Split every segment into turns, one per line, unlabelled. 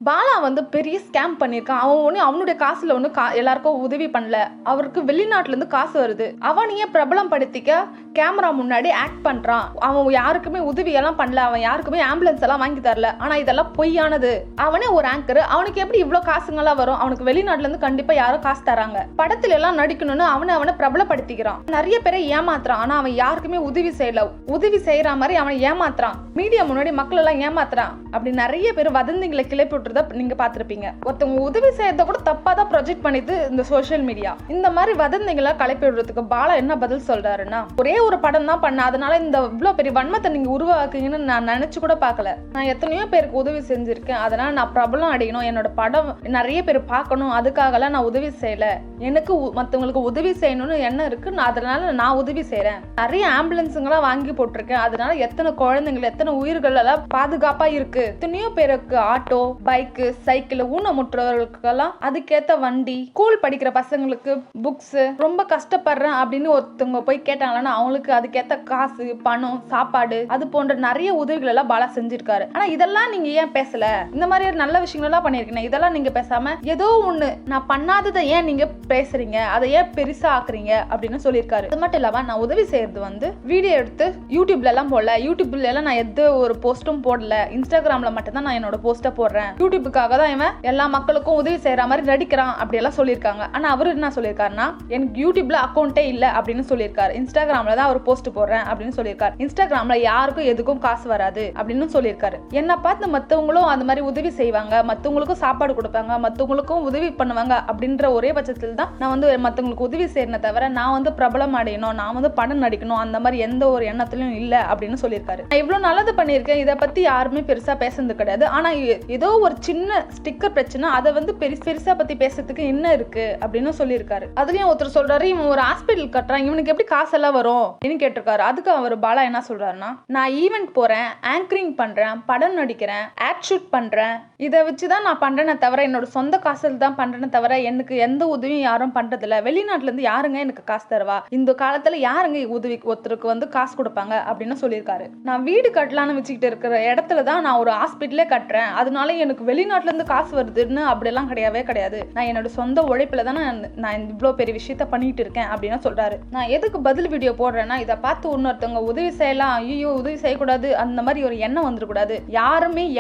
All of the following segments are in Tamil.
பாலா வந்து பெரிய ஸ்கேம் பண்ணியிருக்கான். அவன் ஒண்ணு அவனுடைய காசுல ஒண்ணு எல்லாருக்கும் உதவி பண்ணல. அவருக்கு வெளிநாட்டுல இருந்து காசு வருது. அவனையே பிரபலம் படுத்திக்க கேமரா முன்னாடி ஆக்ட் பண்றான். அவன் யாருக்குமே உதவி எல்லாம் பண்ணல. அவன் யாருக்குமே ஆம்புலன்ஸ் எல்லாம் வாங்கி தரல. ஆனா இதெல்லாம் பொய்யானது. அவனே ஒரு ஆங்கர். அவனுக்கு எப்படி இவ்வளவு காசுங்கெல்லாம் வரும்? அவனுக்கு வெளிநாட்டுல இருந்து கண்டிப்பா யாரும் காசு தராங்க. படத்துல எல்லாம் நடிக்கணும்னு அவனை பிரபலப்படுத்திக்கிறான். நிறைய பேரை ஏமாத்துறான். ஆனா அவன் யாருக்குமே உதவி செய்யல. உதவி செய்யற மாதிரி அவனை ஏமாத்துறான். மீடியா முன்னாடி மக்கள் எல்லாம் ஏமாத்துறான். அப்படி நிறைய பேர் வதந்திகளை கிளப்பி விட்டுறத நீங்க பாத்திருப்பீங்க. ஒருத்தவங்க உதவி செய்யறத கூட தப்பா தான் ப்ரொஜெக்ட் பண்ணிது இந்த சோசியல் மீடியா. இந்த மாதிரி வதந்திகளை கிளப்பி விடுறதுக்கு பாலா என்ன பதில் சொல்றாருன்னா, ஒரே ஒரு படம் தான் பண்ண, அதனால இந்த இவ்வளவு பெரிய வன்மத்தை நீங்க உருவாக்குங்கன்னு நான் நினைச்சு கூட பார்க்கல. நான் எத்தனையோ பேருக்கு உதவி செஞ்சிருக்கேன். அதனால நான் பிரபலம் அடையணும், என்னோட படம் நிறைய பேர் பார்க்கணும், அதுக்காகலாம் நான் உதவி செய்யல. எனக்கு மற்றவங்களுக்கு உதவி செய்யணும்னு எண்ணம் இருக்கு. அதனால நான் உதவி செய்யறேன். நிறைய ஆம்புலன்ஸுங்கெல்லாம் வாங்கி போட்டிருக்கேன். அதனால எத்தனை குழந்தைகள் எத்தனை உயிர்கள் எல்லாம் பாதுகாப்பா இருக்கு. எத்தனையோ பேருக்கு ஆட்டோ, பைக்கு, சைக்கிள், ஊனமுற்றவர்களுக்கெல்லாம் அதுக்கேத்த வண்டி, ஸ்கூல் படிக்கிற பசங்களுக்கு புக்ஸ், ரொம்ப கஷ்டப்படுறேன் அப்படின்னு ஒருத்தவங்க போய் கேட்டாங்கன்னா அவங்களுக்கு அதுக்கேத்த காசு, பணம், சாப்பாடு, அது போன்ற நிறைய உதவிகள் எல்லாம் பாலா செஞ்சிருக்காரு. ஆனா இதெல்லாம் நீங்க ஏன் பேசல? இந்த மாதிரி நல்ல விஷயங்கள் எல்லாம் பண்ணிருக்கீங்க, இதெல்லாம் நீங்க பேசாம ஏதோ ஒண்ணு நான் பண்ணாததை ஏன் நீங்க பேசுறீங்க, அதை ஏன் பெருசா ஆக்குறீங்க அப்படின்னு சொல்லியிருக்காரு. அது மட்டும் இல்லாம நான் உதவி செய்யறது வந்து வீடியோ எடுத்து யூடியூப்ல எல்லாம் போடல. யூடியூப்ல எல்லாம் நான் எந்த ஒரு போஸ்டும் போடல. இன்ஸ்டாகிராம்ல மட்டும் தான் நான் என்னோட போஸ்ட போடுறேன். யூடியூபுக்காக தான் இவன் எல்லா மக்களுக்கும் உதவி செய்யற மாதிரி நடிக்கிறான் அப்படி எல்லாம் சொல்லியிருக்காங்க. ஆனா அவரு என்ன சொல்லியிருக்காருன்னா, எனக்கு யூடியூப்ல அக்கௌண்டே இல்ல அப்படின்னு சொல்லியிருக்காரு. இன்ஸ்டாகிராம்ல தான் அவர் போஸ்ட் போடுறேன் அப்படின்னு சொல்லியிருக்காரு. இன்ஸ்டாகிராம்ல யாருக்கும் எதுக்கும் காசு வராது அப்படின்னு சொல்லியிருக்காரு. என்ன பார்த்து மத்தவங்களும் அந்த மாதிரி உதவி செய்வாங்க, மத்தவங்களுக்கும் சாப்பாடு கொடுப்பாங்க, மத்தவங்களுக்கும் உதவி பண்ணுவாங்க அப்படின்ற ஒரே பட்சத்தில் தான் நான் வந்து மத்தவங்களுக்கு உதவி செய்யறேன் தவிர நான் வந்து பிரபலம் அடையணும், நான் வந்து படம் நடிக்கணும் அந்த மாதிரி எந்த ஒரு எண்ணத்திலும் இல்ல அப்படின்னு சொல்லியிருக்காரு. நான் இவ்வளவு நல்லது பண்ணியிருக்கேன், இதை பத்தி யாருமே பெருசா பேசுறது கிடையாது. ஆனா ஏதோ ஒரு சின்ன ஸ்டிக்கர் பிரச்சனை, அதை வந்து பெருசா பத்தி பேசுறதுக்கு என்ன இருக்கு அப்படின்னு சொல்லியிருக்காரு. அதுலயும் ஒருத்தர் சொல்றாரு, இவன் ஒரு ஹாஸ்பிட்டல் கட்டுறான், இவனுக்கு எப்படி காசெல்லாம் வரும் அப்படின்னு கேட்டிருக்காரு. அதுக்கு அவர் பாலா என்ன சொல்றாருன்னா, நான் ஈவென்ட் போறேன், ஆங்கரிங் பண்றேன், படம் நடிக்கிறேன், ஆட் ஷூட் பண்றேன், இதை வச்சுதான் நான் பண்றேனே தவிர என்னோட சொந்த காசில் தான் பண்றேனே தவிர எனக்கு எந்த உதவியும் யாரும் பண்றதில்ல. வெளிநாட்டுல இருந்து யாருங்க எனக்கு காசு தருவா? இந்த காலத்துல யாருங்க உதவி ஒருத்தருக்கு வந்து காசு கொடுப்பாங்க அப்படின்னு சொல்லியிருக்காரு. நான் வீடு கட்டலான்னு வச்சுக்கிட்டு இருக்கிற இடத்துல தான் நான் ஒரு ஹாஸ்பிட்டலே கட்டுறேன், அதனால எனக்கு வெளிநாட்டுல இருந்து காசு வருதுன்னு அப்படியெல்லாம் கிடையவே கிடையாது. நான் என்னோட சொந்த உழைப்புல தான் நான் இவ்வளவு பெரிய விஷயத்த பண்ணிட்டு இருக்கேன் அப்படின்னு சொல்றாரு. நான் எதுக்கு பதில் வீடியோ போடுறேன்னா, இதை பார்த்து இன்னொருத்தவங்க உதவி செய்யலாம், ஐயோ உதவி செய்யக்கூடாது அந்த மாதிரி ஒரு எண்ணம் வந்துடக்கூடாது.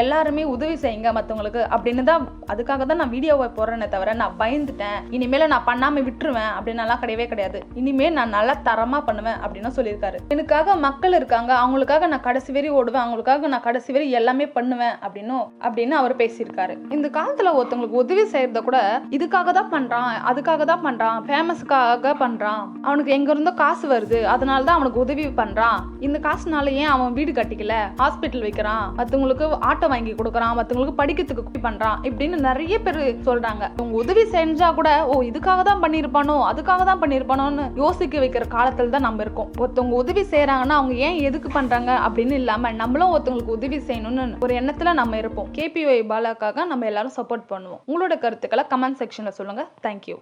எல்லாருமே உதவி செய்யுங்க மத்தவங்களுக்கு அப்படின்னு தான், அதுக்காக தான் நான் வீடியோவை போடுறேனே தவிர நான் பயந்துட்டேன், இனிமேல நான் பண்ணாம விட்டுருவேன் அப்படின்னு எல்லாம் கிடையவே கிடையாது. இனிமே நான் நல்லா தரமா பண்ணுவேன் அப்படின்னு சொல்லியிருக்காரு. எனக்காக மக்கள் இருக்காங்க, அவங்களுக்காக நான் கடைசி வரை ஓடுவேன், அவங்களுக்காக நான் கடைசி வரை எல்லாமே பண்ணுவேன் அப்படின்னு அவர் பேசியிருக்காரு. இந்த காலத்துல ஒருத்தவங்களுக்கு உதவி செய்யறத கூட இதுக்காக தான் பண்றான், அதுக்காக தான் பண்றான், ஃபேமஸ்க்காக பண்றான், அவனுக்கு எங்க இருந்தோ காசு வருது அதனால தான் அவனுக்கு உதவி பண்றான், இந்த காசுனால ஏன் அவன் வீடு கட்டிக்கல, ஹாஸ்பிட்டல் வைக்கிறான், மத்தவங்களுக்கு ஆட்டோ வாங்கி கொடுக்கறான், மத்தவங்களுக்கு படிக்கிறதுக்கு பண்றான் இப்படின்னு நிறைய பேர் சொல்றாங்க. அவங்க உதவி செஞ்சா கூட ஓ இதுக்காக தான் பண்ணிருப்பானோ அதுக்காக தான் பண்ணிருப்பானோன்னு யோசிக்க வைக்கிற காலத்துல தான் நம்ம இருக்கோம். ஒருத்தவங்க உதவி செய்யறாங்கன்னா அவங்க ஏன் எதுக்கு பண்றாங்க அப்படின்னு இல்லாம நம்மளும் ஒருத்தவங்களுக்கு உதவி செய்யணும்னு ஒரு எண்ணத்துல நம்ம இருப்போம். KPY பாலாக்காக நம்ம எல்லாரும் சப்போர்ட் பண்ணுவோம். உங்களோட கருத்துக்களை கமெண்ட் செக்ஷன்ல சொல்லுங்க. தேங்க்யூ.